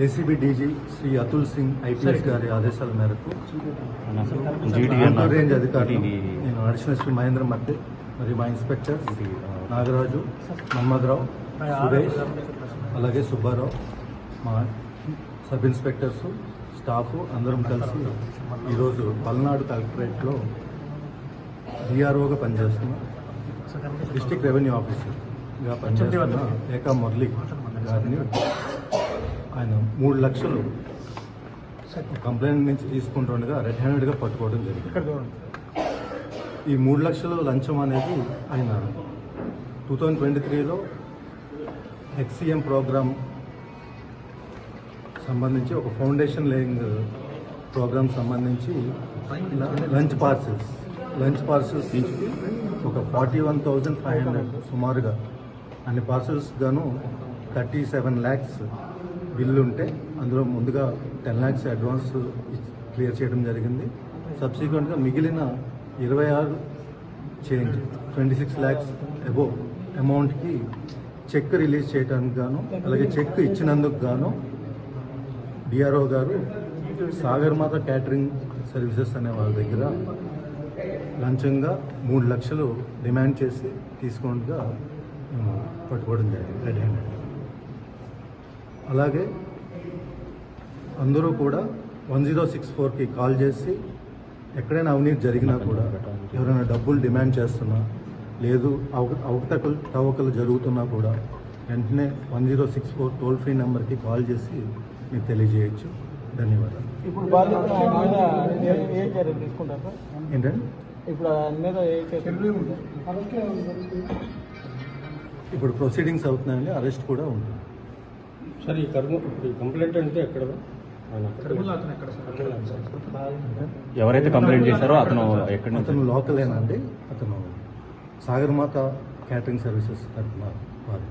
ACB DG Shri Atul Singh IPS గారి ఆదేశాల మేరకు రేంజ్ అధికారులు నేను అడిషనల్ శ్రీ మహేంద్ర మధ్య మరియు మా ఇన్స్పెక్టర్ నాగరాజు, మన్మథరావు, సురేష్, అలాగే సుబ్బారావు, మా సబ్ ఇన్స్పెక్టర్స్, స్టాఫ్ అందరం కలిసి ఈరోజు పల్నాడు కలెక్టరేట్లో డిఆర్ఓగా పనిచేస్తున్న డిస్ట్రిక్ట్ రెవెన్యూ ఆఫీసర్గా పనిచేస్తున్న ఏకా మురళి గారిని ఆయన 3 లక్షలు కంప్లైంట్ నుంచి తీసుకుంటుండగా రెడ్ హ్యాండెడ్గా పట్టుకోవడం జరిగింది. ఈ 3 లక్షలు లంచం అనేది ఆయన 2023లో హెచ్సిఎం ప్రోగ్రామ్ సంబంధించి ఒక ఫౌండేషన్ లేయింగ్ ప్రోగ్రామ్ సంబంధించి లంచ్ పార్సల్స్ ఒక 41,500 సుమారుగా అన్ని పార్సల్స్ గాను 37 lakhs బిల్లు ఉంటే అందులో ముందుగా 10 lakhs అడ్వాన్స్ క్లియర్ చేయడం జరిగింది. సబ్సిక్వెంట్గా మిగిలిన 26 చేంజ్ 26 lakhs అబోవ్ అమౌంట్కి చెక్ రిలీజ్ చేయడానికి గాను, అలాగే చెక్ ఇచ్చినందుకు గాను డిఆర్ఓ గారు సాగర్మాత క్యాటరింగ్ సర్వీసెస్ అనే వాళ్ళ దగ్గర లంచంగా 3 లక్షలు డిమాండ్ చేసి తీసుకుంటూ మేము పట్టుకోవడం జరిగింది రెడ్ హ్యాండెడ్. అలాగే అందరూ కూడా 1064కి కాల్ చేసి ఎక్కడైనా అవినీతి జరిగినా కూడా, ఎవరైనా డబ్బులు డిమాండ్ చేస్తున్నా, లేదు అవకతవకలు జరుగుతున్నా కూడా వెంటనే 1064 టోల్ ఫ్రీ నెంబర్కి కాల్ చేసి మీకు తెలియజేయచ్చు. ధన్యవాదాలు. ఏంటండి ఇప్పుడు ప్రొసీడింగ్స్ అవుతున్నాయండి, అరెస్ట్ కూడా ఉంటుంది. సార్ ఈ కంప్లైంట్ అంటే ఎక్కడ ఎవరైతే కంప్లైంట్ చేశారో అతను ఎక్కడ? అతను లోకలేనండి. అతను సాగర్మాత క్యాటరింగ్ సర్వీసెస్ తరఫున వారు.